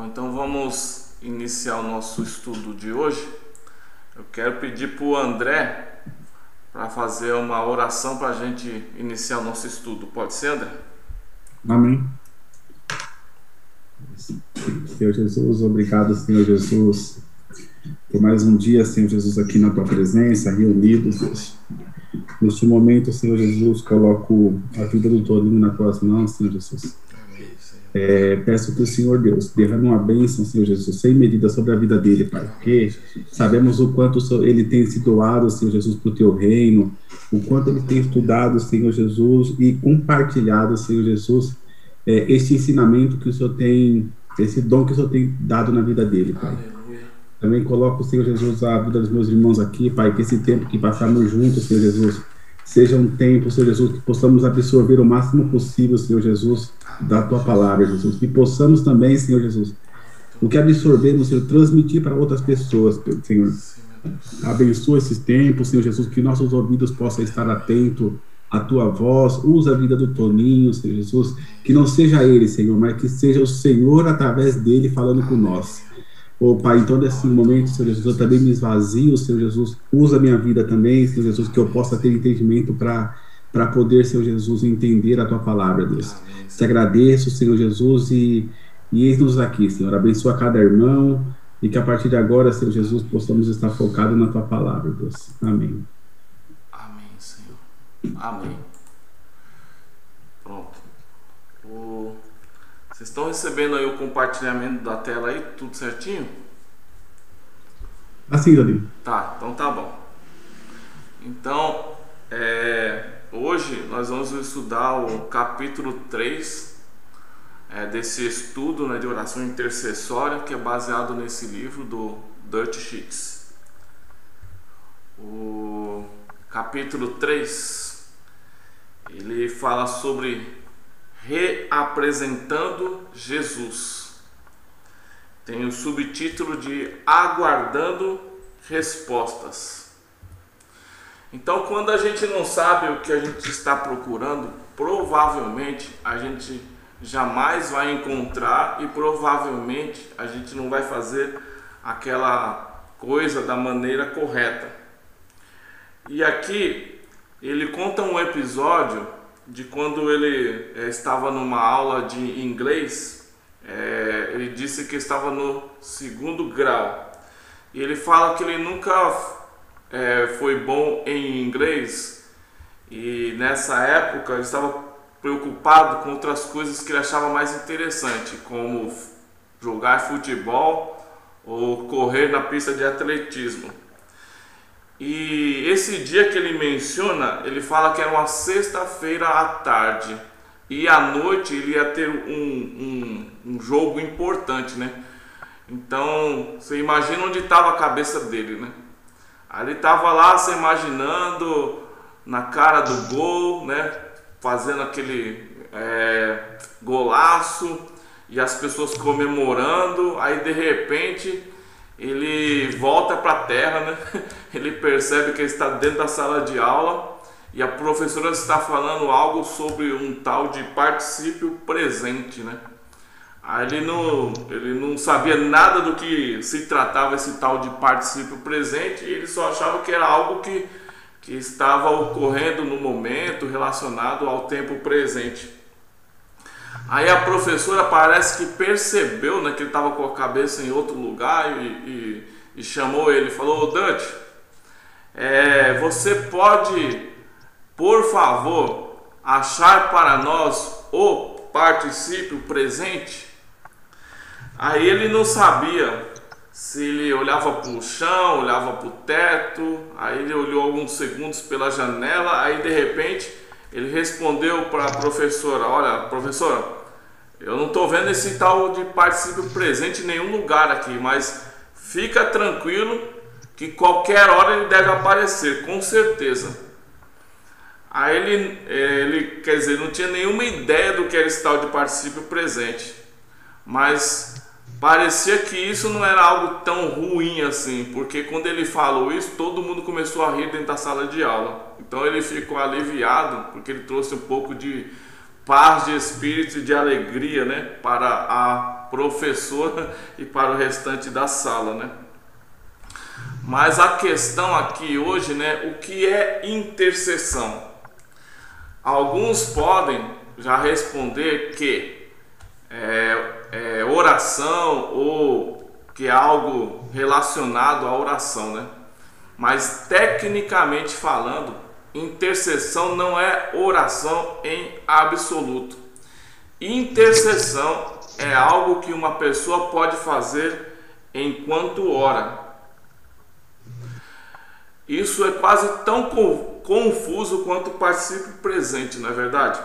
Bom, então vamos iniciar o nosso estudo de hoje. Eu quero pedir para o André para fazer uma oração para a gente iniciar o nosso estudo. Pode ser, André? Amém. Senhor Jesus, obrigado, Senhor Jesus, por mais um dia, Senhor Jesus, aqui na tua presença, reunidos, Deus. Neste momento, Senhor Jesus, coloco a vida do Toninho nas tuas mãos, Senhor Jesus. Peço que o Senhor Deus derrame uma bênção, Senhor Jesus, sem medida sobre a vida dele, Pai, porque sabemos o quanto ele tem se doado, Senhor Jesus, para o teu reino, o quanto ele tem estudado, Senhor Jesus, e compartilhado, Senhor Jesus, este ensinamento que o Senhor tem, esse dom que o Senhor tem dado na vida dele, Pai. Também coloco, Senhor Jesus, a vida dos meus irmãos aqui, Pai, que esse tempo que passamos juntos, Senhor Jesus, seja um tempo, Senhor Jesus, que possamos absorver o máximo possível, Senhor Jesus, da Tua palavra, Jesus. Que possamos também, Senhor Jesus, o que absorvemos, Senhor, transmitir para outras pessoas, Senhor. Abençoa esses tempos, Senhor Jesus, que nossos ouvidos possam estar atentos à Tua voz. Usa a vida do Toninho, Senhor Jesus, que não seja ele, Senhor, mas que seja o Senhor através dele falando com nós. Pai, em todo esse momento, Senhor Jesus, eu também me esvazio, Senhor Jesus, usa a minha vida também, Senhor Jesus, que eu possa ter entendimento para poder, Senhor Jesus, entender a Tua palavra, Deus. Te agradeço, Senhor Jesus, e eis-nos aqui, Senhor, abençoa cada irmão, e que a partir de agora, Senhor Jesus, possamos estar focados na Tua palavra, Deus. Amém. Amém, Senhor. Amém. Pronto. Vocês estão recebendo aí o compartilhamento da tela aí, tudo certinho? Assim, Davi. Tá, então tá bom. Então, hoje nós vamos estudar o capítulo 3 desse estudo, né, de oração intercessória, que é baseado nesse livro do Dutch Sheets. O capítulo 3, ele fala sobre reapresentando Jesus. Tem o subtítulo de aguardando respostas. Então, quando a gente não sabe o que a gente está procurando, provavelmente a gente jamais vai encontrar e provavelmente a gente não vai fazer aquela coisa da maneira correta. E aqui ele conta um episódio de quando ele estava numa aula de inglês. Ele disse que estava no 2º grau, e ele fala que ele nunca foi bom em inglês, e nessa época ele estava preocupado com outras coisas que ele achava mais interessante, como jogar futebol ou correr na pista de atletismo. E esse dia que ele menciona, ele fala que era uma sexta-feira à tarde, e à noite ele ia ter um jogo importante, né? Então, você imagina onde estava a cabeça dele, né? Aí ele estava lá se imaginando na cara do gol, né? Fazendo aquele golaço, e as pessoas comemorando. Aí de repente ele volta para a terra, né? Ele percebe que ele está dentro da sala de aula e a professora está falando algo sobre um tal de particípio presente, né? Aí ele não sabia nada do que se tratava esse tal de particípio presente, e ele só achava que era algo que estava ocorrendo no momento, relacionado ao tempo presente. Aí a professora parece que percebeu, né, que ele estava com a cabeça em outro lugar, e chamou ele, falou: "Ô Dutch, você pode, por favor, achar para nós o particípio presente?" Aí ele não sabia se ele olhava para o chão, olhava para o teto. Aí ele olhou alguns segundos pela janela, aí de repente ele respondeu para a professora: "Olha, professora, eu não estou vendo esse tal de particípio presente em nenhum lugar aqui, mas fica tranquilo que qualquer hora ele deve aparecer, com certeza." Aí ele quer dizer, não tinha nenhuma ideia do que era esse tal de particípio presente, mas parecia que isso não era algo tão ruim assim, porque quando ele falou isso, todo mundo começou a rir dentro da sala de aula. Então ele ficou aliviado, porque ele trouxe um pouco de paz de espírito e de alegria, né, para a professora e para o restante da sala, né? Mas a questão aqui hoje, né, o que é intercessão? Alguns podem já responder que é oração ou que é algo relacionado à oração, né? Mas tecnicamente falando, intercessão não é oração em absoluto. Intercessão é algo que uma pessoa pode fazer enquanto ora. Isso é quase tão confuso quanto o particípio presente, não é verdade?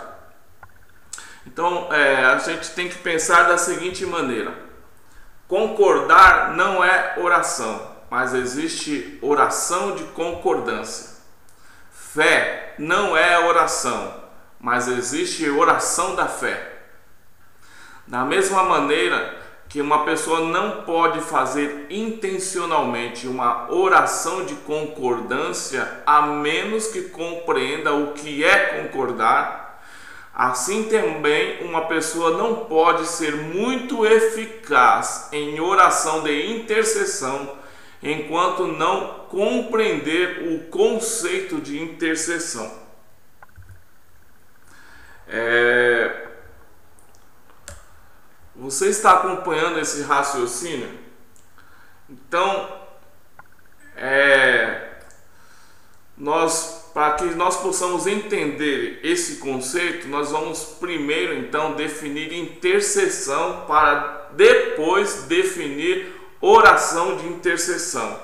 Então, a gente tem que pensar da seguinte maneira: concordar não é oração, mas existe oração de concordância. Fé não é oração, mas existe oração da fé. Da mesma maneira que uma pessoa não pode fazer intencionalmente uma oração de concordância a menos que compreenda o que é concordar, assim também uma pessoa não pode ser muito eficaz em oração de intercessão enquanto não compreender o conceito de intercessão. Você está acompanhando esse raciocínio? Então, para que nós possamos entender esse conceito, nós vamos primeiro então definir intercessão para depois definir oração de intercessão.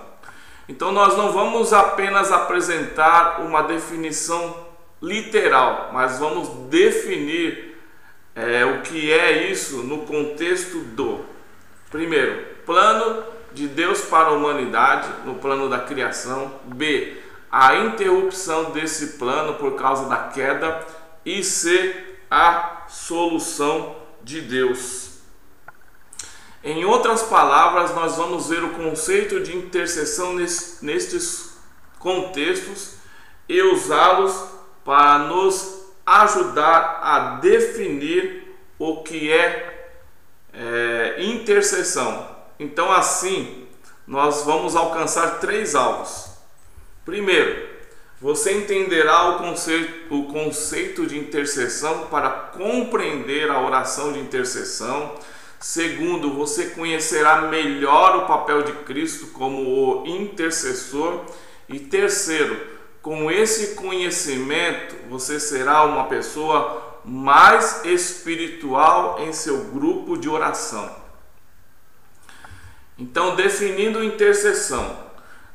Então nós não vamos apenas apresentar uma definição literal, mas vamos definir o que é isso no contexto do, primeiro, plano de Deus para a humanidade, no plano da criação. B, a interrupção desse plano por causa da queda. E C, a solução de Deus. Em outras palavras, nós vamos ver o conceito de intercessão nestes contextos e usá-los para nos ajudar a definir o que é intercessão. Então, assim, nós vamos alcançar 3 alvos. Primeiro, você entenderá o conceito de intercessão para compreender a oração de intercessão. Segundo, você conhecerá melhor o papel de Cristo como o intercessor. E terceiro, com esse conhecimento, você será uma pessoa mais espiritual em seu grupo de oração. Então, definindo intercessão,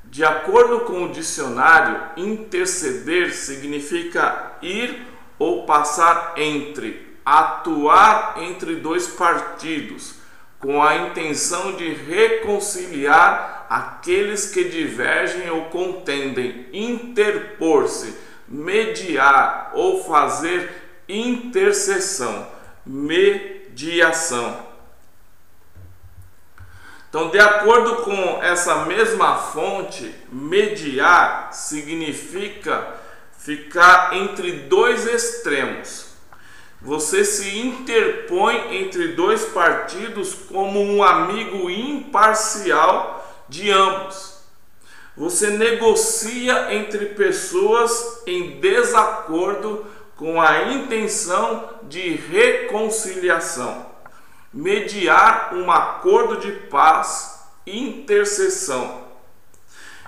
de acordo com o dicionário, interceder significa ir ou passar entre, atuar entre 2 partidos, com a intenção de reconciliar aqueles que divergem ou contendem, interpor-se, mediar ou fazer intercessão, mediação. Então, de acordo com essa mesma fonte, mediar significa ficar entre 2 extremos. Você se interpõe entre 2 partidos como um amigo imparcial de ambos. Você negocia entre pessoas em desacordo com a intenção de reconciliação. Mediar um acordo de paz, intercessão.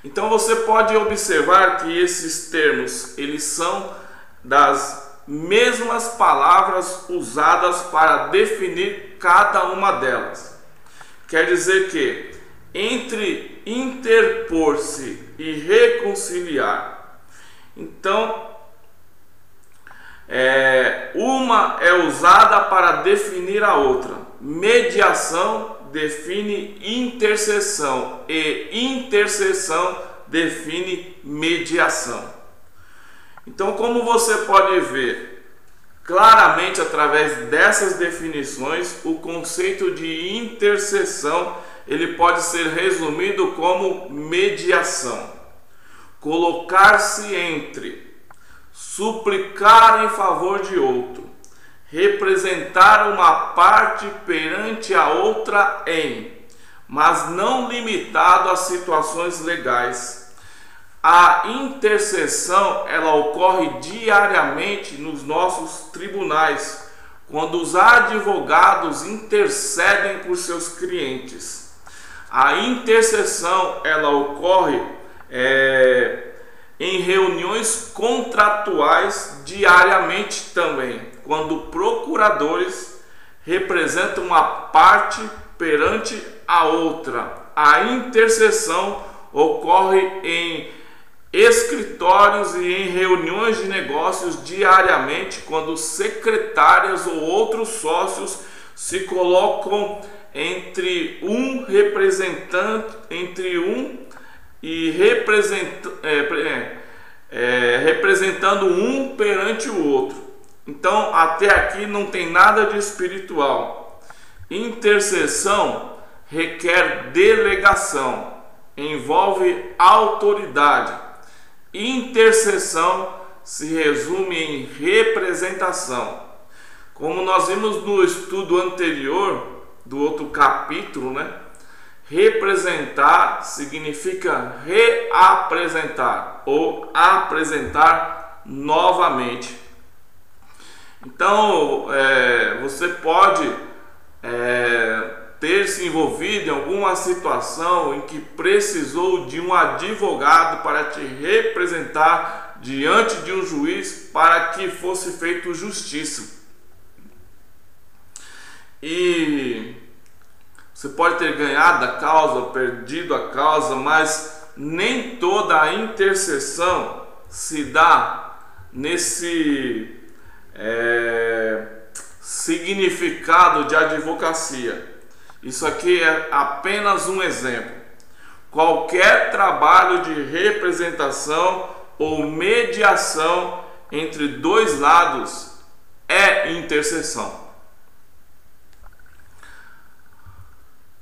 Então você pode observar que esses termos, eles são das mesmas palavras usadas para definir cada uma delas. Quer dizer que entre interpor-se e reconciliar, então uma é usada para definir a outra. Mediação define intercessão e intercessão define mediação. Então, como você pode ver claramente através dessas definições, o conceito de intercessão ele pode ser resumido como mediação. Colocar-se entre, suplicar em favor de outro, representar uma parte perante a outra mas não limitado a situações legais. A intercessão, ela ocorre diariamente nos nossos tribunais, quando os advogados intercedem por seus clientes. A intercessão, ela ocorre em reuniões contratuais diariamente também, quando procuradores representam uma parte perante a outra. A intercessão ocorre em escritórios e em reuniões de negócios diariamente, quando secretárias ou outros sócios se colocam entre um representante, representando um perante o outro. Então, até aqui não tem nada de espiritual. Intercessão requer delegação, envolve autoridade. Intercessão se resume em representação. Como nós vimos no estudo anterior do outro capítulo, representar significa reapresentar ou apresentar novamente. Então, você pode ter se envolvido em alguma situação em que precisou de um advogado para te representar diante de um juiz para que fosse feita justiça. E você pode ter ganhado a causa, perdido a causa, mas nem toda a intercessão se dá nesse significado de advocacia. Isso aqui é apenas um exemplo. Qualquer trabalho de representação ou mediação entre dois lados é intercessão.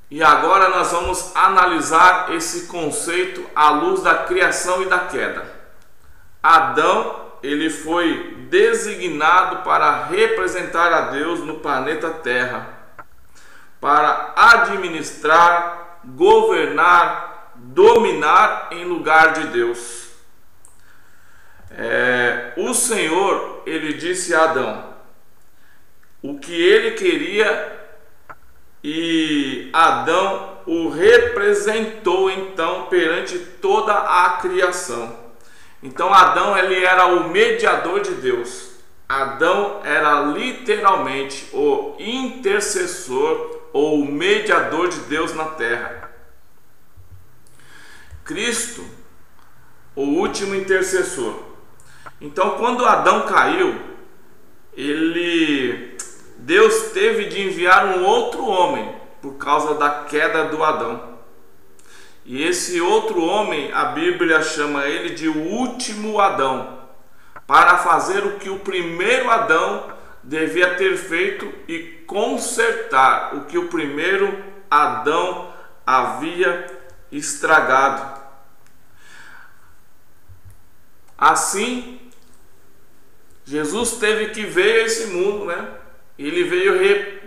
E agora nós vamos analisar esse conceito à luz da criação e da queda. Adão, ele foi designado para representar a Deus no planeta Terra, para administrar, governar, dominar em lugar de Deus. O Senhor, ele disse a Adão o que ele queria, e Adão o representou então perante toda a criação. Então Adão, ele era o mediador de Deus. Adão era literalmente o intercessor ou o mediador de Deus na terra. Cristo, o último intercessor. Então, quando Adão caiu, Deus teve de enviar um outro homem por causa da queda do Adão. E esse outro homem, a Bíblia chama ele de o último Adão, para fazer o que o primeiro Adão devia ter feito e consertar o que o primeiro Adão havia estragado. Assim, Jesus teve que vir a esse mundo, Ele veio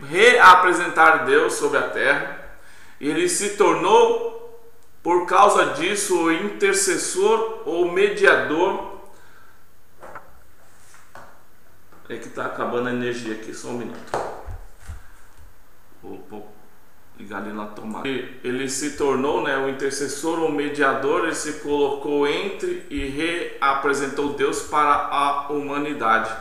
reapresentar Deus sobre a terra. Ele se tornou, por causa disso, o intercessor ou mediador. É que está acabando a energia aqui, só um minuto. Vou ligar ali na tomada. Ele se tornou o intercessor ou mediador. Ele se colocou entre e reapresentou Deus para a humanidade.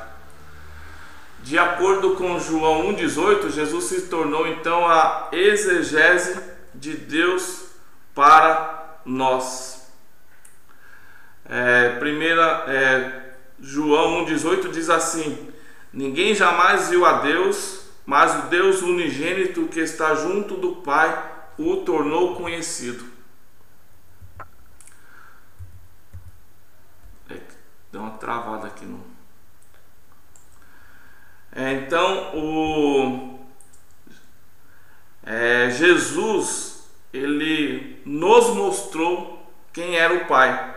De acordo com João 1,18, Jesus se tornou então a exegese de Deus para nós. João 1,18 diz assim: ninguém jamais viu a Deus, mas o Deus unigênito que está junto do Pai o tornou conhecido. Deu uma travada aqui no... Então, Jesus, ele nos mostrou quem era o Pai.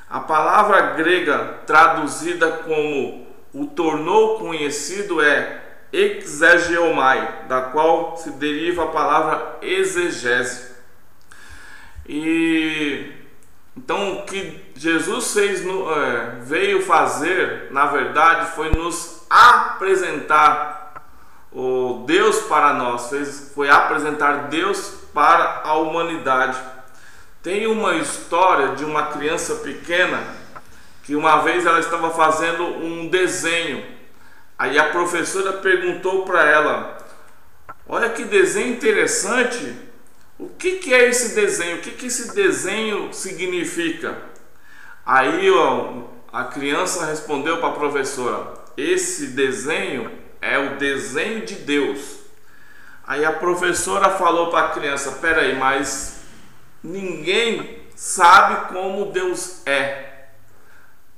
A palavra grega traduzida como o tornou conhecido é exegeomai, da qual se deriva a palavra exegese. E então o que Jesus veio fazer, na verdade, foi nos apresentar o Deus para nós, foi apresentar Deus para a humanidade. Tem uma história de uma criança pequena que uma vez ela estava fazendo um desenho. Aí a professora perguntou para ela: olha que desenho interessante, o que é esse desenho? O que esse desenho significa? Aí a criança respondeu para a professora: esse desenho é o desenho de Deus. Aí a professora falou para a criança: peraí, mas ninguém sabe como Deus é.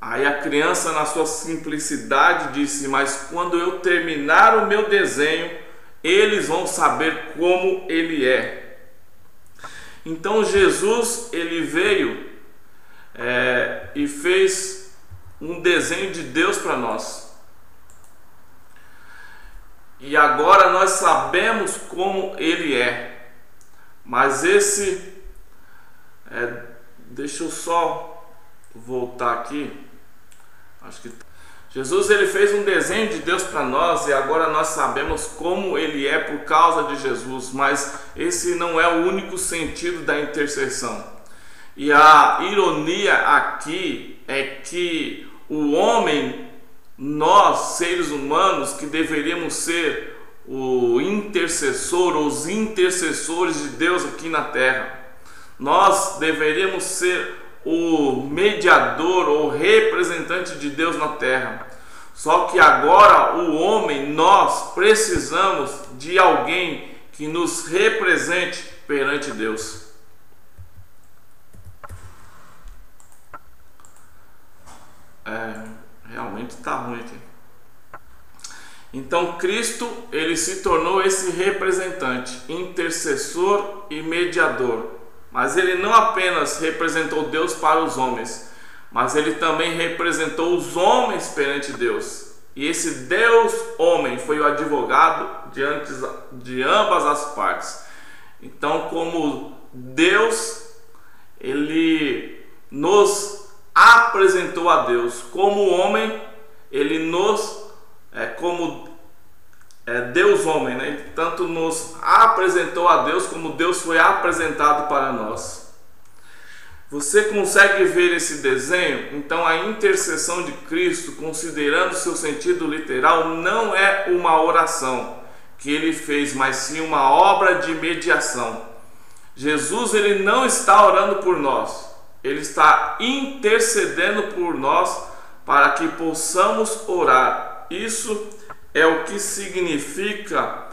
Aí a criança, na sua simplicidade, disse: mas quando eu terminar o meu desenho, eles vão saber como ele é. Então Jesus, ele veio e fez um desenho de Deus para nós. E agora nós sabemos como ele é. Mas deixa eu só voltar aqui. Acho que Jesus, ele fez um desenho de Deus para nós e agora nós sabemos como ele é por causa de Jesus, mas esse não é o único sentido da intercessão. E a ironia aqui é que o homem, nós seres humanos que deveríamos ser o intercessor, os intercessores de Deus aqui na terra, nós deveríamos ser o mediador ou representante de Deus na terra. Só que agora o homem, nós precisamos de alguém que nos represente perante Deus. Realmente está ruim aqui. Então Cristo, ele se tornou esse representante, intercessor e mediador. Mas ele não apenas representou Deus para os homens, mas ele também representou os homens perante Deus. E esse Deus homem foi o advogado diante de ambas as partes. Então, como Deus, ele nos apresentou a Deus. Como homem, ele Deus homem, né? Tanto nos apresentou a Deus, como Deus foi apresentado para nós. Você consegue ver esse desenho? Então a intercessão de Cristo, considerando seu sentido literal, não é uma oração que ele fez, mas sim uma obra de mediação. Jesus, ele não está orando por nós, ele está intercedendo por nós para que possamos orar. Isso é o que significa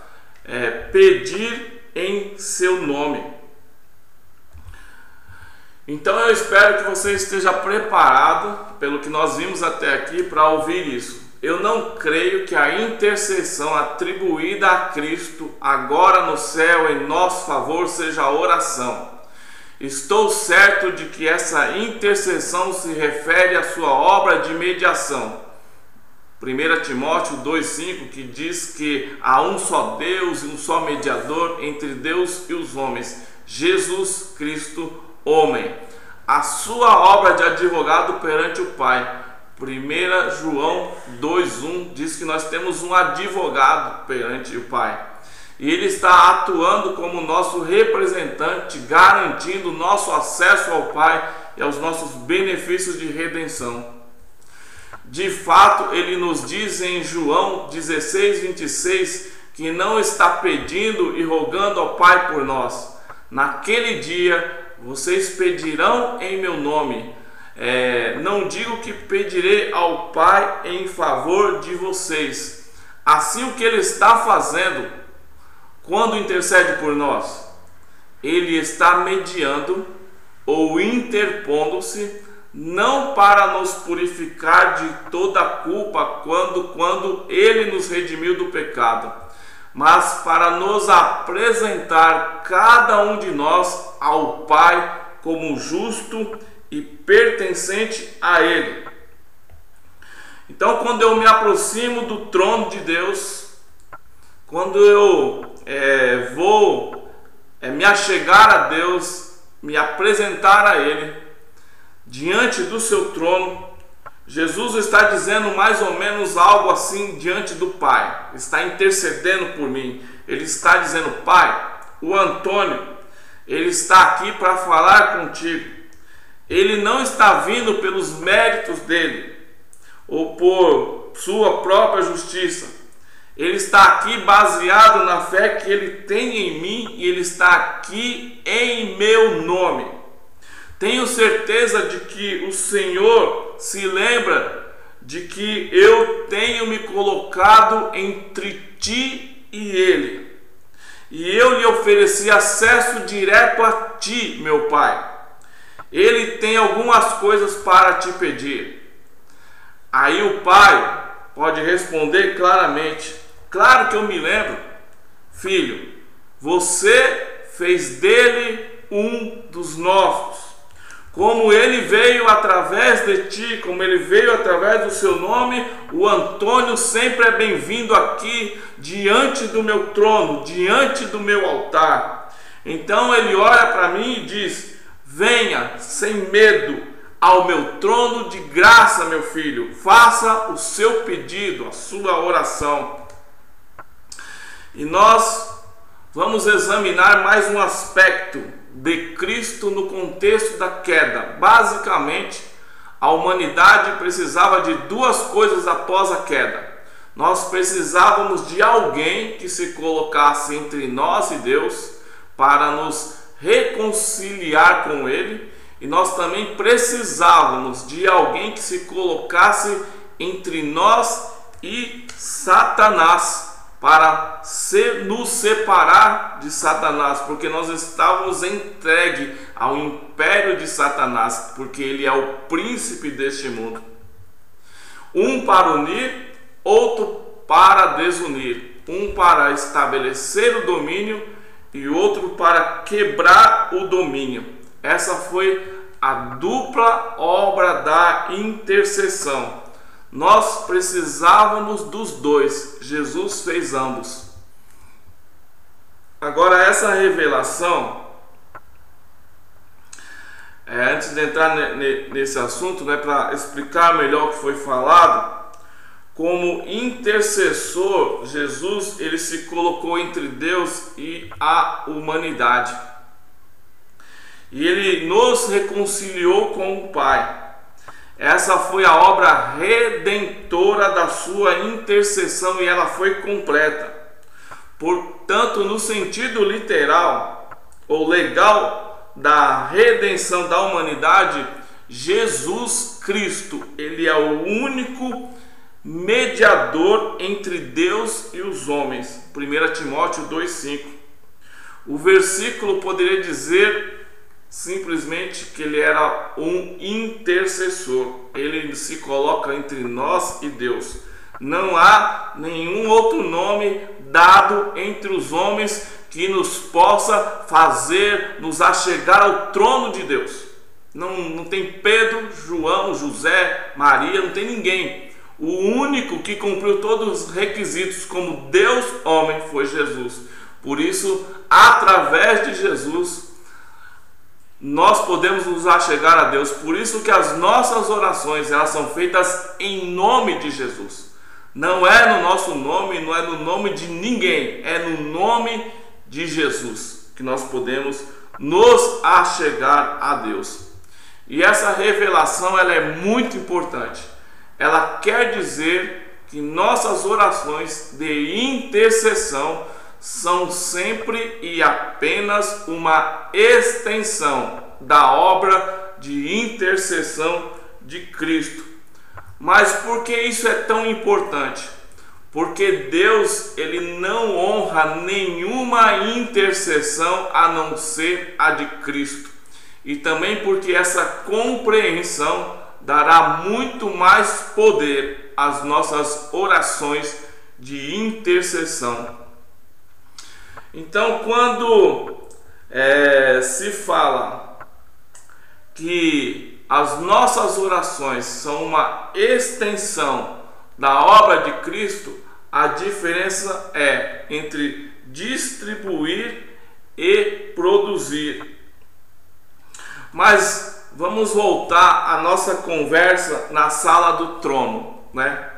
pedir em seu nome. Então eu espero que você esteja preparado, pelo que nós vimos até aqui, para ouvir isso. Eu não creio que a intercessão atribuída a Cristo agora no céu em nosso favor seja oração. Estou certo de que essa intercessão se refere à sua obra de mediação. 1 Timóteo 2,5, que diz que há um só Deus e um só mediador entre Deus e os homens, Jesus Cristo, homem. A sua obra de advogado perante o Pai. 1 João 2,1 diz que nós temos um advogado perante o Pai. E ele está atuando como nosso representante, garantindo nosso acesso ao Pai e aos nossos benefícios de redenção. De fato, ele nos diz em João 16:26 que não está pedindo e rogando ao Pai por nós. Naquele dia vocês pedirão em meu nome. Não digo que pedirei ao Pai em favor de vocês. Assim, o que ele está fazendo quando intercede por nós? Ele está mediando ou interpondo-se, não para nos purificar de toda a culpa quando ele nos redimiu do pecado, mas para nos apresentar cada um de nós ao Pai como justo e pertencente a ele. Então, quando eu me aproximo do trono de Deus, quando eu vou me achegar a Deus, me apresentar a Ele, diante do seu trono, Jesus está dizendo mais ou menos algo assim diante do Pai, está intercedendo por mim. Ele está dizendo: Pai, o Antônio, ele está aqui para falar contigo. Ele não está vindo pelos méritos dele ou por sua própria justiça. Ele está aqui baseado na fé que ele tem em mim, e ele está aqui em meu nome. Tenho certeza de que o Senhor se lembra de que eu tenho me colocado entre ti e ele, e eu lhe ofereci acesso direto a ti, meu Pai. Ele tem algumas coisas para te pedir. Aí o Pai pode responder claramente: claro que eu me lembro, filho, você fez dele um dos nossos. Como ele veio através de ti, como ele veio através do seu nome, o Antônio sempre é bem-vindo aqui, diante do meu trono, diante do meu altar. Então ele olha para mim e diz: venha sem medo ao meu trono de graça, meu filho. Faça o seu pedido, a sua oração. E nós vamos examinar mais um aspecto de Cristo no contexto da queda. Basicamente, a humanidade precisava de duas coisas após a queda. Nós precisávamos de alguém que se colocasse entre nós e Deus para nos reconciliar com Ele, e nós também precisávamos de alguém que se colocasse entre nós e Satanás, para nos separar de Satanás, porque nós estávamos entregues ao império de Satanás, porque ele é o príncipe deste mundo. Um para unir, outro para desunir, um para estabelecer o domínio e outro para quebrar o domínio. Essa foi a dupla obra da intercessão. Nós precisávamos dos dois. Jesus fez ambos. Agora, essa revelação, antes de entrar nesse assunto, para explicar melhor o que foi falado, como intercessor, Jesus ele se colocou entre Deus e a humanidade. E ele nos reconciliou com o Pai. Essa foi a obra redentora da sua intercessão, e ela foi completa. Portanto, no sentido literal ou legal da redenção da humanidade, Jesus Cristo, ele é o único mediador entre Deus e os homens. 1 Timóteo 2,5. O versículo poderia dizer simplesmente que ele era um intercessor. Ele se coloca entre nós e Deus. Não há nenhum outro nome dado entre os homens que nos possa fazer nos achegar ao trono de Deus. Não tem Pedro, João, José, Maria, não tem ninguém. O único que cumpriu todos os requisitos como Deus homem foi Jesus. Por isso, através de Jesus, nós podemos nos achegar a Deus. Por isso que as nossas orações, elas são feitas em nome de Jesus. Não é no nosso nome, não é no nome de ninguém, é no nome de Jesus que nós podemos nos achegar a Deus. E essa revelação, ela é muito importante. Ela quer dizer que nossas orações de intercessão são sempre e apenas uma extensão da obra de intercessão de Cristo. Mas por que isso é tão importante? Porque Deus, ele não honra nenhuma intercessão a não ser a de Cristo. E também porque essa compreensão dará muito mais poder às nossas orações de intercessão. Então, quando se fala que as nossas orações são uma extensão da obra de Cristo, A diferença é entre distribuir e produzir. Mas vamos voltar à nossa conversa na sala do trono, né?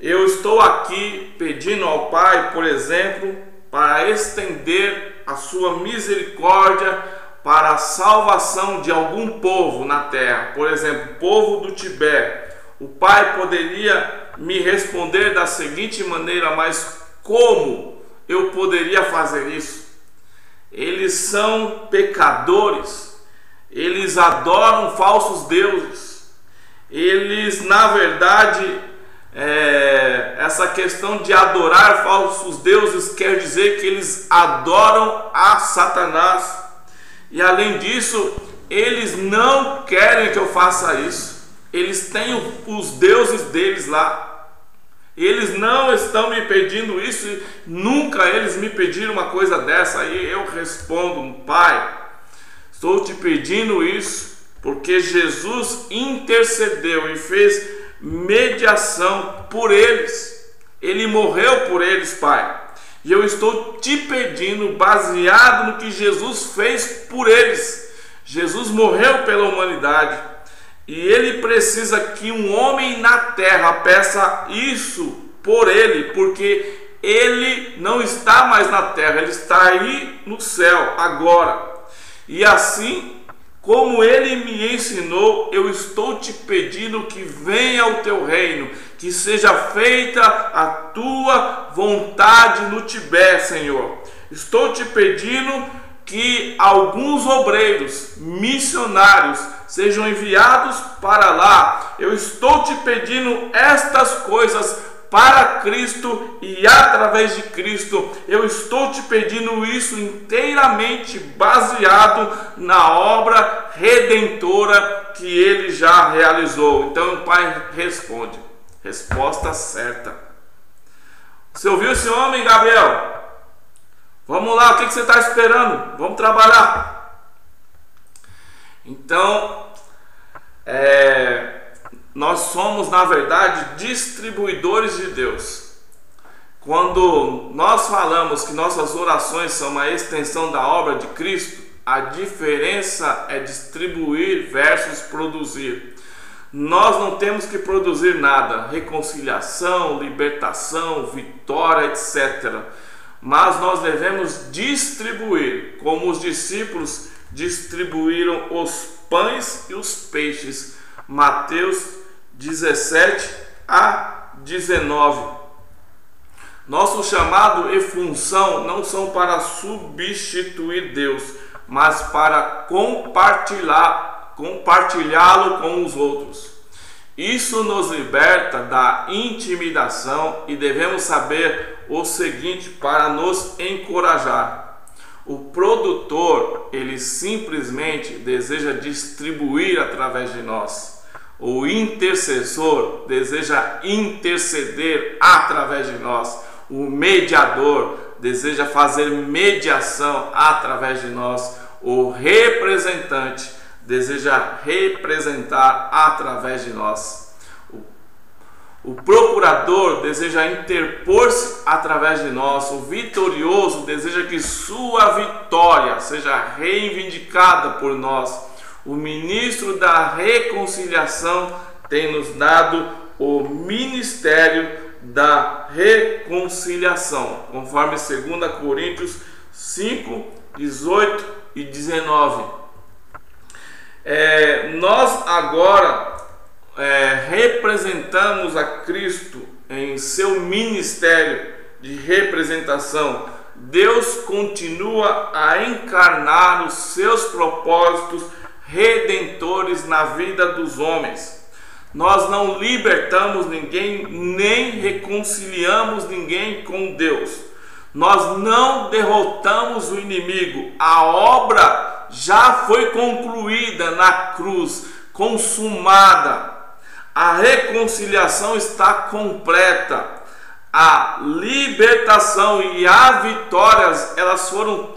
Eu estou aqui pedindo ao Pai, por exemplo, para estender a sua misericórdia para a salvação de algum povo na terra, por exemplo, povo do Tibete. O Pai poderia me responder da seguinte maneira: mas como eu poderia fazer isso? Eles são pecadores, eles adoram falsos deuses, eles, na verdade, essa questão de adorar falsos deuses quer dizer que eles adoram a Satanás. E além disso, eles não querem que eu faça isso. Eles têm os deuses deles lá. Eles não estão me pedindo isso. Nunca eles me pediram uma coisa dessa. Aí eu respondo: Pai, estou te pedindo isso porque Jesus intercedeu e fez mediação por eles. Ele morreu por eles, Pai. E eu estou te pedindo, baseado no que Jesus fez por eles. Jesus morreu pela humanidade. E ele precisa que um homem na terra peça isso por ele, porque ele não está mais na terra, ele está aí no céu agora. E assim como ele me ensinou, eu estou te pedindo que venha o teu reino, que seja feita a tua vontade no Tibete, Senhor. Estou te pedindo que alguns obreiros missionários sejam enviados para lá. Eu estou te pedindo estas coisas para Cristo e através de Cristo. Eu estou te pedindo isso inteiramente baseado na obra redentora que ele já realizou. Então o Pai responde. Resposta certa. Você ouviu esse homem, Gabriel? Vamos lá, o que você está esperando? Vamos trabalhar. Então, nós somos, na verdade, distribuidores de Deus. Quando nós falamos que nossas orações são uma extensão da obra de Cristo, a diferença é distribuir versus produzir. Nós não temos que produzir nada, reconciliação, libertação, vitória, etc. Mas nós devemos distribuir, como os discípulos distribuíram os pães e os peixes. Mateus 17 a 19. Nosso chamado e função não são para substituir Deus, mas para compartilhá-lo com os outros. Isso nos liberta da intimidação e devemos saber o seguinte para nos encorajar. O produtor, ele simplesmente deseja distribuir através de nós. O intercessor deseja interceder através de nós. O mediador deseja fazer mediação através de nós. O representante deseja representar através de nós. O procurador deseja interpor-se através de nós. O vitorioso deseja que sua vitória seja reivindicada por nós. O ministro da reconciliação tem nos dado o ministério da reconciliação, conforme 2 Coríntios 5, 18 e 19. Nós agora representamos a Cristo em seu ministério de representação. Deus continua a encarnar os seus propósitos redentores na vida dos homens. Nós não libertamos ninguém, nem reconciliamos ninguém com Deus. Nós não derrotamos o inimigo. A obra já foi concluída na cruz, consumada. A reconciliação está completa. A libertação e a vitórias, elas foram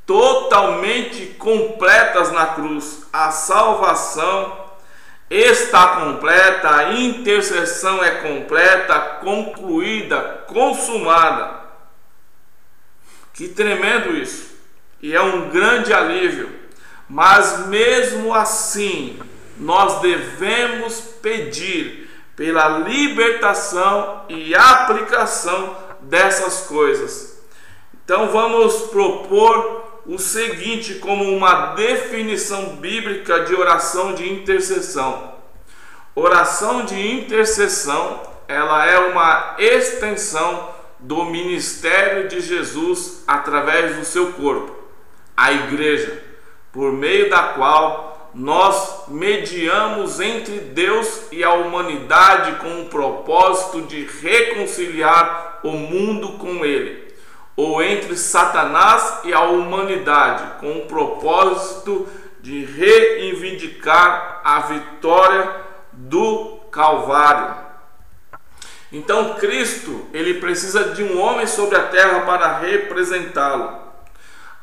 totalmente completas na cruz. A salvação está completa, a intercessão é completa, concluída, consumada. Que tremendo isso! E é um grande alívio. Mas mesmo assim, nós devemos pedir pela libertação e aplicação dessas coisas. Então vamos propor o seguinte como uma definição bíblica de oração de intercessão. Oração de intercessão, ela é uma extensão do ministério de Jesus através do seu corpo, a igreja, por meio da qual nós mediamos entre Deus e a humanidade com o propósito de reconciliar o mundo com Ele, ou entre Satanás e a humanidade com o propósito de reivindicar a vitória do Calvário. Então Cristo, ele precisa de um homem sobre a terra para representá-lo,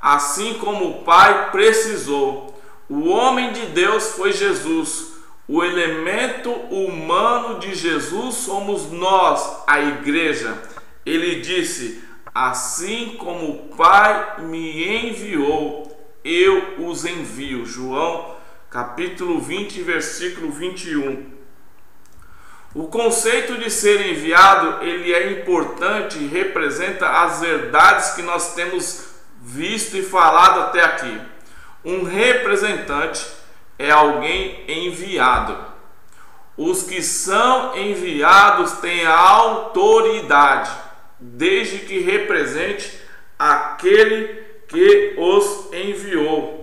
assim como o Pai precisou. O homem de Deus foi Jesus. O elemento humano de Jesus somos nós, a igreja. Ele disse: assim como o Pai me enviou, eu os envio. João capítulo 20, versículo 21. O conceito de ser enviado, ele é importante e representa as verdades que nós temos visto e falado até aqui. Um representante é alguém enviado. Os que são enviados têm a autoridade, desde que represente aquele que os enviou.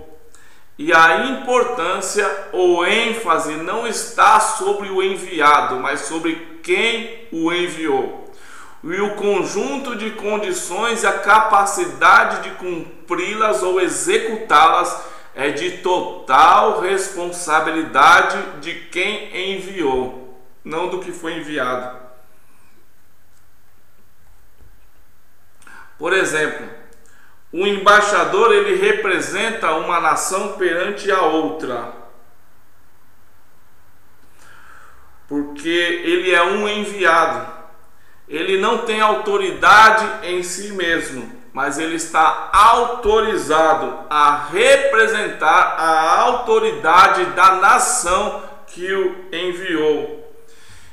E a importância ou ênfase não está sobre o enviado, mas sobre quem o enviou. E o conjunto de condições e a capacidade de cumpri-las ou executá-las é de total responsabilidade de quem enviou, não do que foi enviado. Por exemplo, o embaixador, ele representa uma nação perante a outra, porque ele é um enviado. Ele não tem autoridade em si mesmo, mas ele está autorizado a representar a autoridade da nação que o enviou.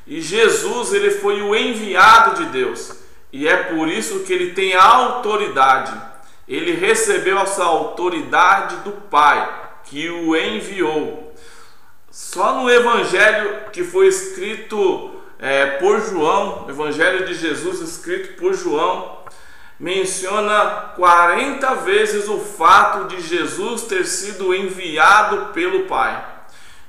E Jesus, ele foi o enviado de Deus, e é por isso que ele tem autoridade. Ele recebeu essa autoridade do Pai, que o enviou. Só no Evangelho que foi escrito por João, o Evangelho de Jesus escrito por João, menciona 40 vezes o fato de Jesus ter sido enviado pelo Pai.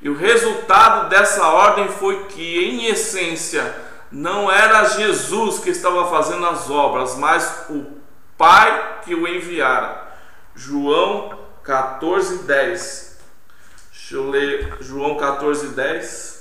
E o resultado dessa ordem foi que, em essência, não era Jesus que estava fazendo as obras, mas o Pai que o enviara. João 14:10. Deixa eu ler João 14:10.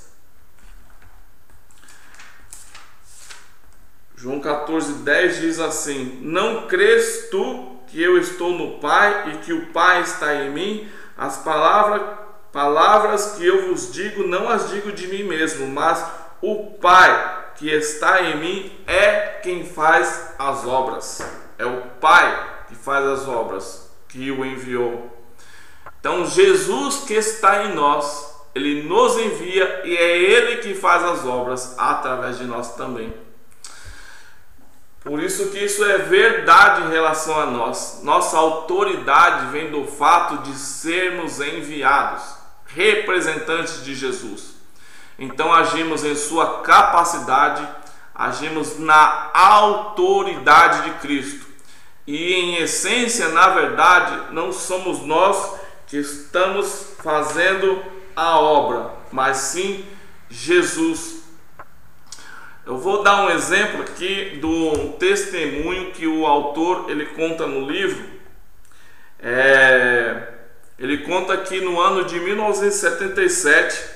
João 14:10 diz assim: não crês tu que eu estou no Pai e que o Pai está em mim? As palavras que eu vos digo, não as digo de mim mesmo, mas o Pai que está em mim é quem faz as obras. É o Pai que faz as obras, que o enviou. Então Jesus que está em nós, Ele nos envia e é Ele que faz as obras através de nós também. Por isso que isso é verdade em relação a nós. Nossa autoridade vem do fato de sermos enviados, representantes de Jesus. Então agimos em sua capacidade, agimos na autoridade de Cristo. E em essência, na verdade, não somos nós que estamos fazendo a obra, mas sim Jesus. Eu vou dar um exemplo aqui do testemunho que o autor ele conta no livro. Ele conta que no ano de 1977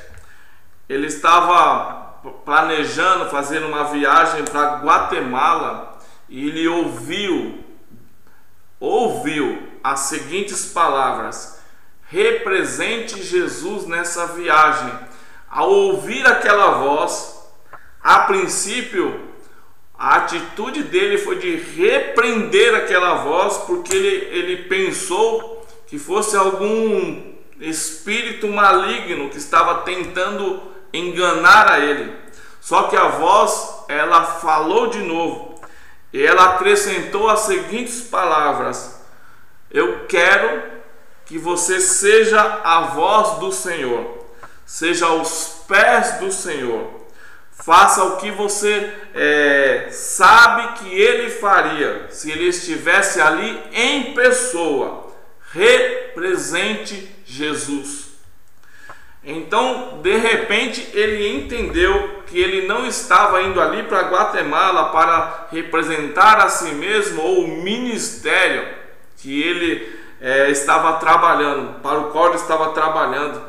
ele estava planejando fazer uma viagem para Guatemala e ele ouviu as seguintes palavras: represente Jesus nessa viagem, Ao ouvir aquela voz, a princípio, a atitude dele foi de repreender aquela voz, porque ele pensou que fosse algum espírito maligno que estava tentando enganar a ele. Só que a voz, ela falou de novo, e ela acrescentou as seguintes palavras: eu quero que você seja a voz do Senhor, seja aos pés do Senhor, faça o que você sabe que ele faria se ele estivesse ali em pessoa. Represente Jesus. Então, de repente, ele entendeu que ele não estava indo ali para Guatemala para representar a si mesmo ou o ministério que ele estava trabalhando, para o qual ele estava trabalhando.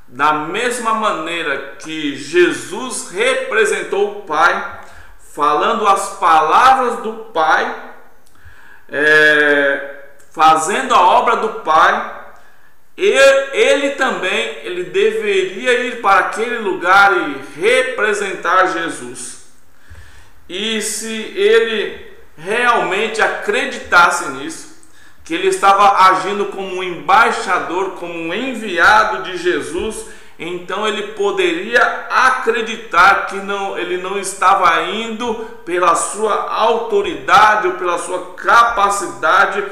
Da mesma maneira que Jesus representou o Pai, falando as palavras do Pai, fazendo a obra do Pai, ele também deveria ir para aquele lugar e representar Jesus. E se ele realmente acreditasse nisso, que ele estava agindo como um embaixador, como um enviado de Jesus, então ele poderia acreditar que ele não estava indo pela sua autoridade ou pela sua capacidade,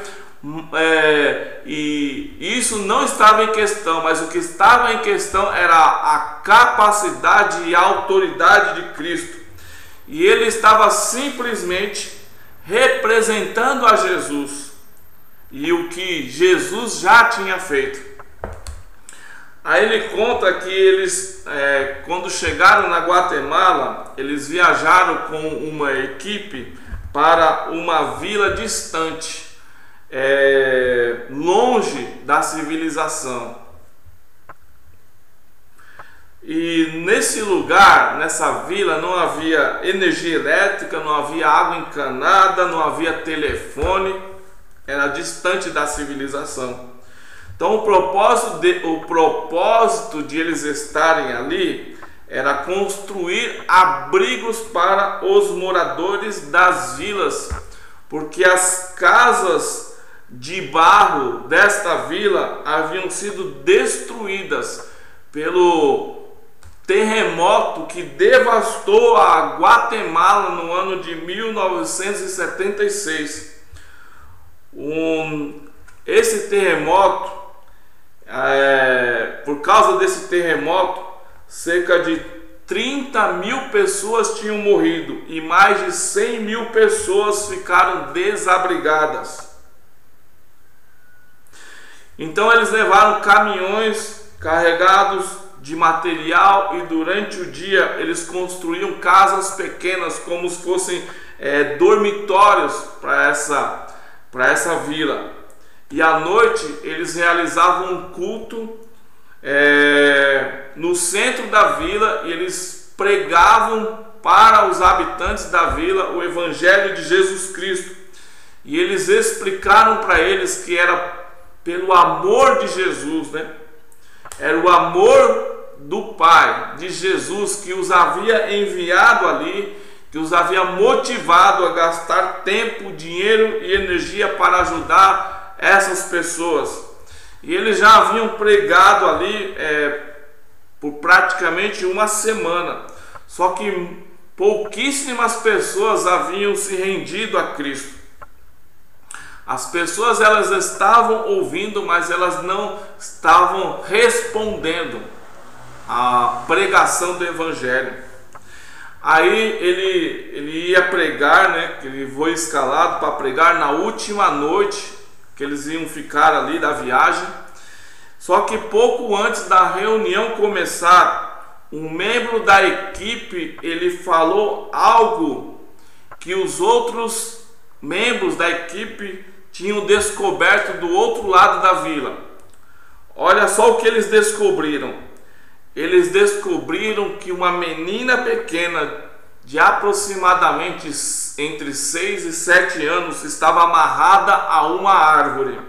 e isso não estava em questão, mas o que estava em questão era a capacidade e a autoridade de Cristo, e ele estava simplesmente representando a Jesus e o que Jesus já tinha feito. Aí ele conta que eles, quando chegaram na Guatemala, eles viajaram com uma equipe para uma vila distante, longe da civilização. E nesse lugar, nessa vila, não havia energia elétrica, não havia água encanada, não havia telefone, era distante da civilização. Então o propósito de eles estarem ali era construir abrigos para os moradores das vilas, porque as casas de barro desta vila haviam sido destruídas pelo terremoto que devastou a Guatemala no ano de 1976. Esse terremoto, por causa desse terremoto, cerca de 30 mil pessoas tinham morrido e mais de 100 mil pessoas ficaram desabrigadas. Então eles levaram caminhões carregados de material e durante o dia eles construíam casas pequenas como se fossem dormitórios para essa vila. E à noite eles realizavam um culto no centro da vila, e eles pregavam para os habitantes da vila o Evangelho de Jesus Cristo. E eles explicaram para eles que era pelo amor de Jesus, né? Era o amor do Pai, de Jesus, que os havia enviado ali, que os havia motivado a gastar tempo, dinheiro e energia para ajudar essas pessoas. E eles já haviam pregado ali por praticamente uma semana, só que pouquíssimas pessoas haviam se rendido a Cristo. As pessoas, elas estavam ouvindo, mas elas não estavam respondendo à pregação do Evangelho. Aí ele ia pregar, né? Ele foi escalado para pregar na última noite que eles iam ficar ali da viagem. Só que pouco antes da reunião começar, um membro da equipe, ele falou algo que os outros membros da equipe tinham descoberto do outro lado da vila. Olha só o que eles descobriram. Eles descobriram que uma menina pequena de aproximadamente entre 6 e 7 anos estava amarrada a uma árvore.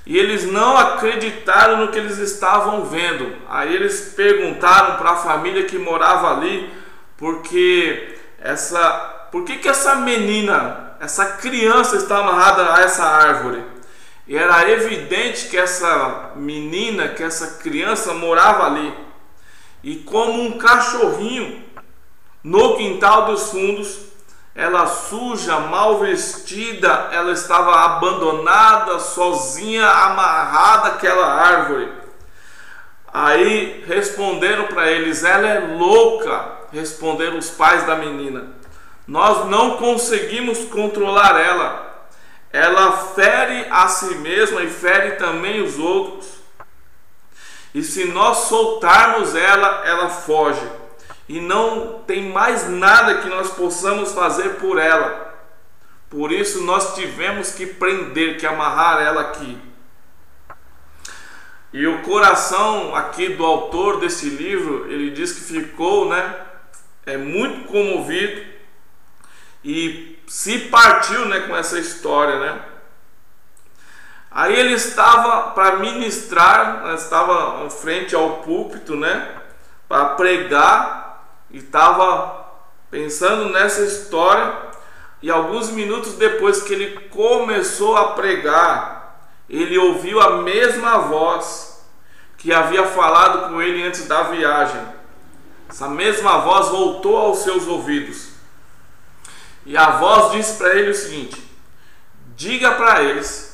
e eles não acreditaram no que eles estavam vendo. Aí eles perguntaram para a família que morava ali por que essa menina, essa criança está amarrada a essa árvore. E era evidente que essa menina, que essa criança morava ali. E como um cachorrinho no quintal dos fundos, ela suja, mal vestida, ela estava abandonada, sozinha, amarrada àquela árvore. Aí responderam para eles: ela é louca. Responderam os pais da menina: nós não conseguimos controlar ela. Ela fere a si mesma e fere também os outros. E se nós soltarmos ela, ela foge. E não tem mais nada que nós possamos fazer por ela. Por isso nós tivemos que prender, que amarrar ela aqui. E o coração aqui do autor desse livro, ele diz que ficou, muito comovido e se partiu, com essa história, Aí ele estava para ministrar, estava em frente ao púlpito, para pregar, e estava pensando nessa história. E alguns minutos depois que ele começou a pregar, ele ouviu a mesma voz que havia falado com ele antes da viagem. Essa mesma voz voltou aos seus ouvidos. E a voz disse para ele o seguinte: diga para eles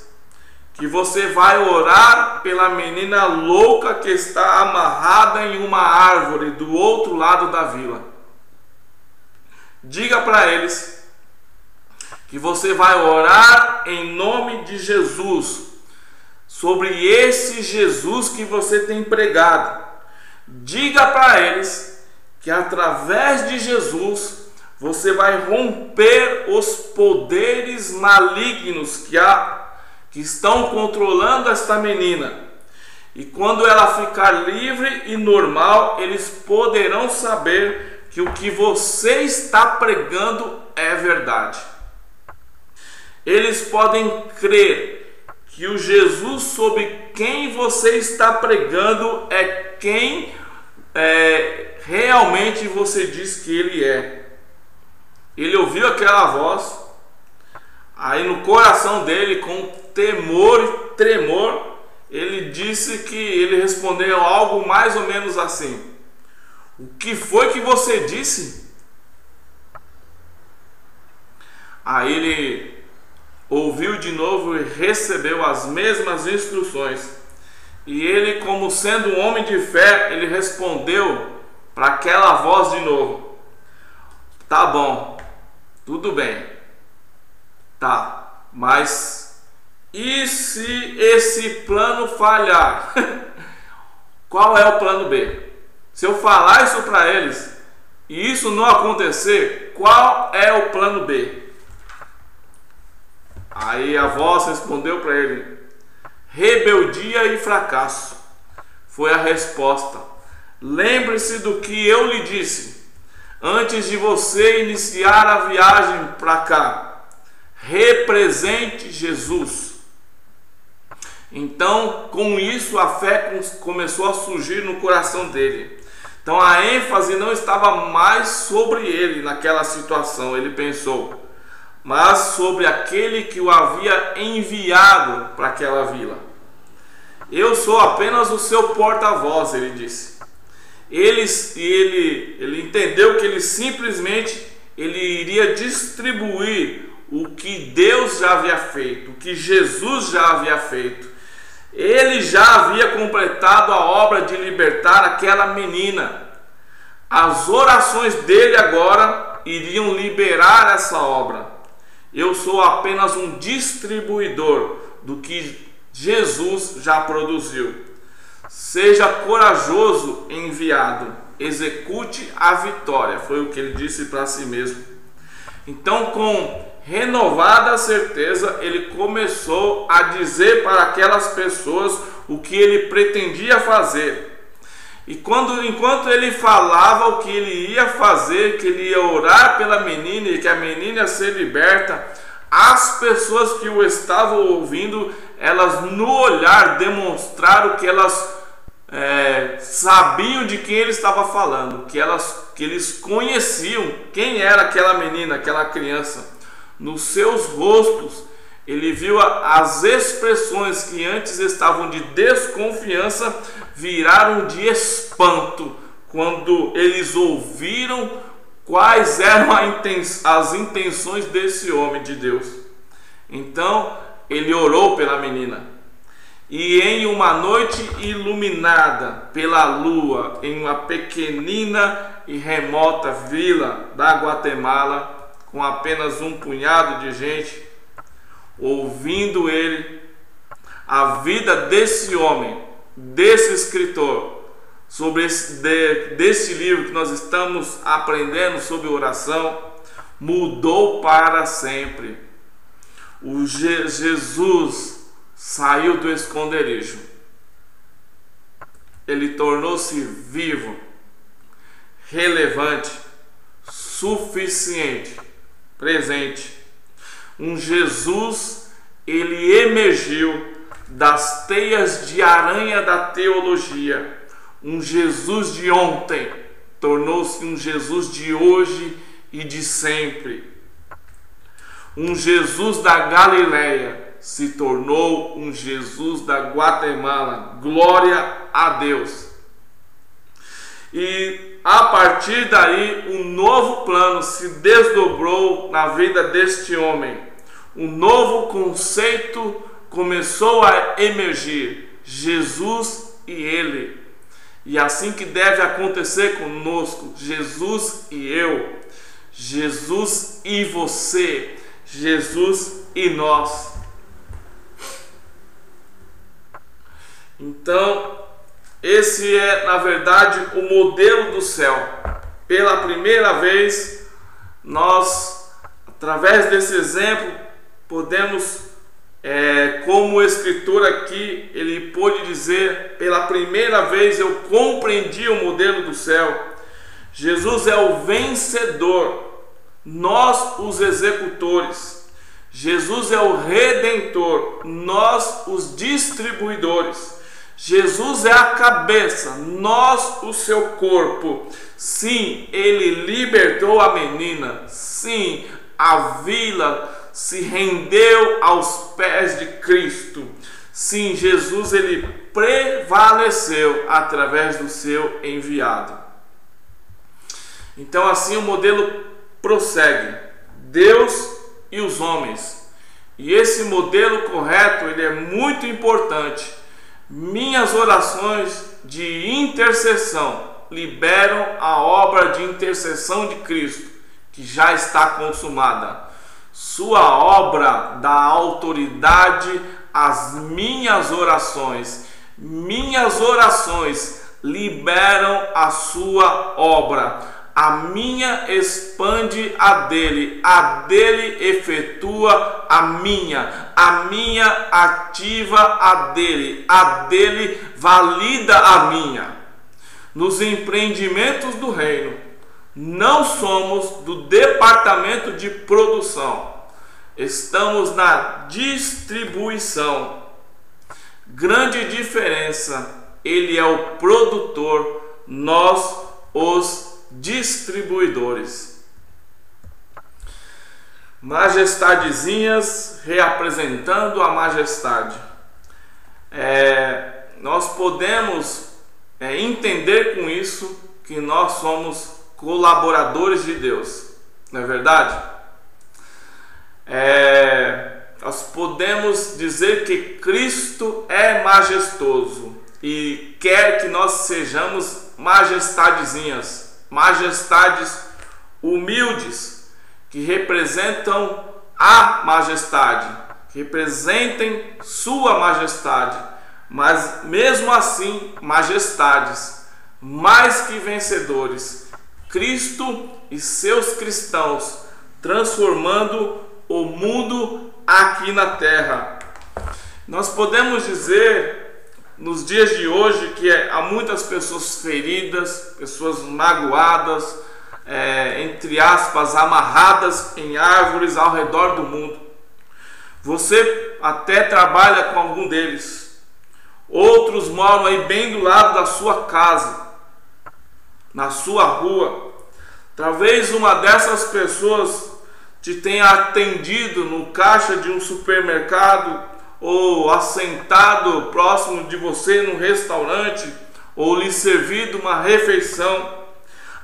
que você vai orar pela menina louca que está amarrada em uma árvore do outro lado da vila. Diga para eles que você vai orar em nome de Jesus, sobre esse Jesus que você tem pregado. Diga para eles que através de Jesus você vai romper os poderes malignos que estão controlando esta menina. E quando ela ficar livre e normal, eles poderão saber que o que você está pregando é verdade. Eles podem crer que o Jesus sobre quem você está pregando é quem realmente você diz que ele é. Ele ouviu aquela voz, aí no coração dele, com temor e tremor, ele disse que ele respondeu algo mais ou menos assim: o que foi que você disse? Aí ele ouviu de novo e recebeu as mesmas instruções. E ele, como sendo um homem de fé, ele respondeu para aquela voz de novo: tá bom, tudo bem, tá, mas e se esse plano falhar? Qual é o plano B? Se eu falar isso para eles e isso não acontecer, qual é o plano B? Aí a voz respondeu para ele: rebeldia e fracasso. Foi a resposta. Lembre-se do que eu lhe disse antes de você iniciar a viagem para cá. Represente Jesus. Então, com isso, a fé começou a surgir no coração dele. Então, a ênfase não estava mais sobre ele naquela situação, ele pensou, mas sobre aquele que o havia enviado para aquela vila. Eu sou apenas o seu porta-voz, ele disse. Ele entendeu que ele simplesmente iria distribuir o que Deus já havia feito, o que Jesus já havia feito. Ele já havia completado a obra de libertar aquela menina. As orações dele agora iriam liberar essa obra. Eu sou apenas um distribuidor do que Jesus já produziu. Seja corajoso, enviado. Execute a vitória. Foi o que ele disse para si mesmo. Então, com renovada certeza, ele começou a dizer para aquelas pessoas o que ele pretendia fazer. E enquanto ele falava o que ele ia fazer, que ele ia orar pela menina e que a menina ia ser liberta, as pessoas que o estavam ouvindo, elas no olhar demonstraram que elas sabiam de quem ele estava falando, que eles conheciam quem era aquela menina, aquela criança. Nos seus rostos ele viu as expressões que antes estavam de desconfiança viraram de espanto quando eles ouviram quais eram as intenções desse homem de Deus. Então ele orou pela menina. E em uma noite iluminada pela lua, em uma pequenina e remota vila da Guatemala, com apenas um punhado de gente, ouvindo ele, a vida desse homem, desse escritor, sobre desse livro que nós estamos aprendendo sobre oração, mudou para sempre. O Jesus saiu do esconderijo. Ele tornou-se vivo, relevante, suficiente, presente. Um Jesus, ele emergiu das teias de aranha da teologia. Um Jesus de ontem tornou-se um Jesus de hoje e de sempre. Um Jesus da Galileia se tornou um Jesus da Guatemala. Glória a Deus. E a partir daí um novo plano se desdobrou na vida deste homem. Um novo conceito começou a emergir: Jesus e ele. E assim que deve acontecer conosco: Jesus e eu, Jesus e você, Jesus e nós. Então, esse é, na verdade, o modelo do céu. Pela primeira vez, nós, através desse exemplo, podemos, como o escritor aqui, ele pôde dizer, pela primeira vez eu compreendi o modelo do céu. Jesus é o vencedor, nós os executores. Jesus é o redentor, nós os distribuidores. Jesus é a cabeça, nós o seu corpo. Sim, ele libertou a menina. Sim, a vila se rendeu aos pés de Cristo. Sim, Jesus, ele prevaleceu através do seu enviado. Então assim o modelo prossegue: Deus e os homens. E esse modelo correto, ele é muito importante. Minhas orações de intercessão liberam a obra de intercessão de Cristo, que já está consumada. Sua obra dá autoridade às minhas orações. Minhas orações liberam a sua obra. A minha expande a dele efetua a minha ativa a dele valida a minha. Nos empreendimentos do reino, não somos do departamento de produção, estamos na distribuição. Grande diferença, ele é o produtor, nós os distribuidores. Majestadezinhas reapresentando a majestade. Nós podemos entender com isso que nós somos colaboradores de Deus, não é verdade? Nós podemos dizer que Cristo é majestoso e quer que nós sejamos majestadezinhas, majestades humildes, que representam a majestade, que representem sua majestade, mas mesmo assim majestades, mais que vencedores, Cristo e seus cristãos, transformando o mundo aqui na terra. Nós podemos dizer nos dias de hoje que há muitas pessoas feridas, pessoas magoadas, entre aspas, amarradas em árvores ao redor do mundo. Você até trabalha com algum deles. Outros moram aí bem do lado da sua casa, na sua rua. Talvez uma dessas pessoas te tenha atendido no caixa de um supermercado, ou assentado próximo de você no restaurante, ou lhe servido uma refeição.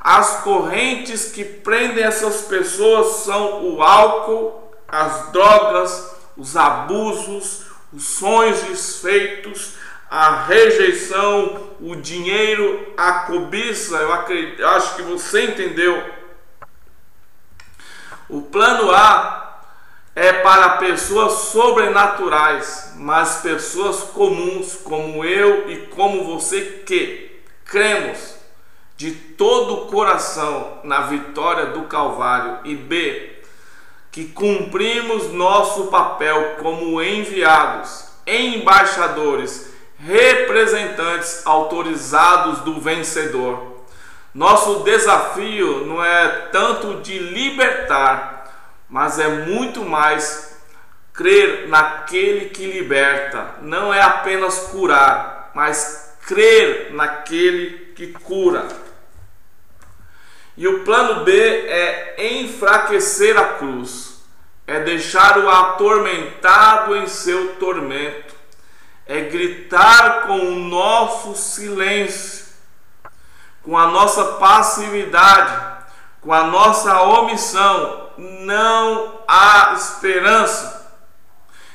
As correntes que prendem essas pessoas são o álcool, as drogas, os abusos, os sonhos desfeitos, a rejeição, o dinheiro, a cobiça. Eu acho que você entendeu. O plano A é para pessoas sobrenaturais, mas pessoas comuns como eu e como você, que cremos de todo o coração na vitória do Calvário. E B, que cumprimos nosso papel como enviados, embaixadores, representantes autorizados do vencedor. Nosso desafio não é tanto de libertar, mas é muito mais crer naquele que liberta. Não é apenas curar, mas crer naquele que cura. E o plano B é enfraquecer a cruz, é deixar o atormentado em seu tormento, é gritar com o nosso silêncio, com a nossa passividade, com a nossa omissão. Não há esperança.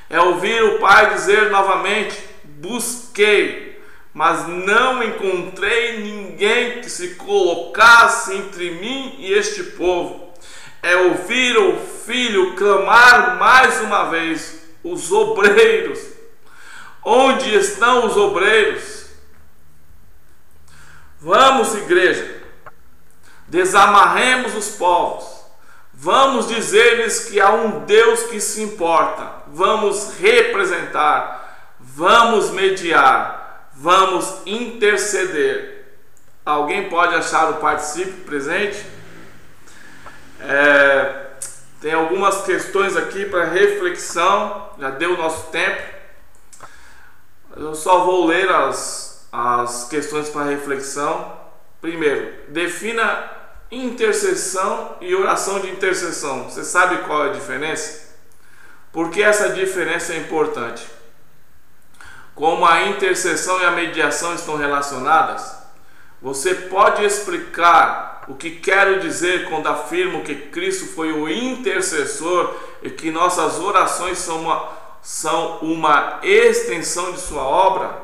É ouvir o Pai dizer novamente: busquei, mas não encontrei ninguém que se colocasse entre mim e este povo. É ouvir o Filho clamar mais uma vez: os obreiros. Onde estão os obreiros? Vamos, igreja, desamarremos os povos. Vamos dizer-lhes que há um Deus que se importa. Vamos representar. Vamos mediar. Vamos interceder. Alguém pode achar o particípio presente? Tem algumas questões aqui para reflexão. Já deu o nosso tempo. Eu só vou ler as questões para reflexão. Primeiro, defina intercessão e oração de intercessão. Você sabe qual é a diferença? Por que essa diferença é importante? Como a intercessão e a mediação estão relacionadas, você pode explicar o que quero dizer quando afirmo que Cristo foi o intercessor e que nossas orações são uma extensão de sua obra?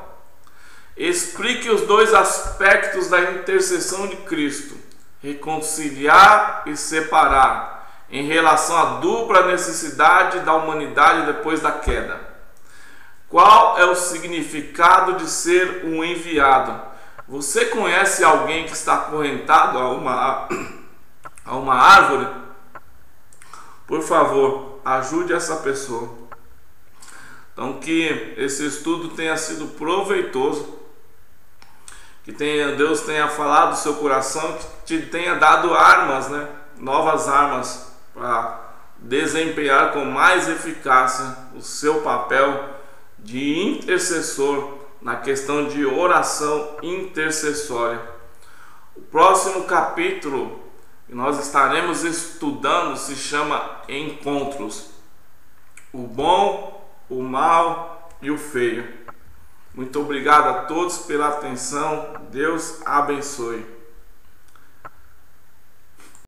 Explique os dois aspectos da intercessão de Cristo: reconciliar e separar, em relação à dupla necessidade da humanidade depois da queda. Qual é o significado de ser um enviado? Você conhece alguém que está acorrentado a uma árvore? Por favor, ajude essa pessoa. Então, que esse estudo tenha sido proveitoso, que Deus tenha falado do seu coração, que te tenha dado armas, novas armas para desempenhar com mais eficácia o seu papel de intercessor na questão de oração intercessória. O próximo capítulo que nós estaremos estudando se chama Encontros: o bom, o mal e o feio. Muito obrigado a todos pela atenção. Deus abençoe.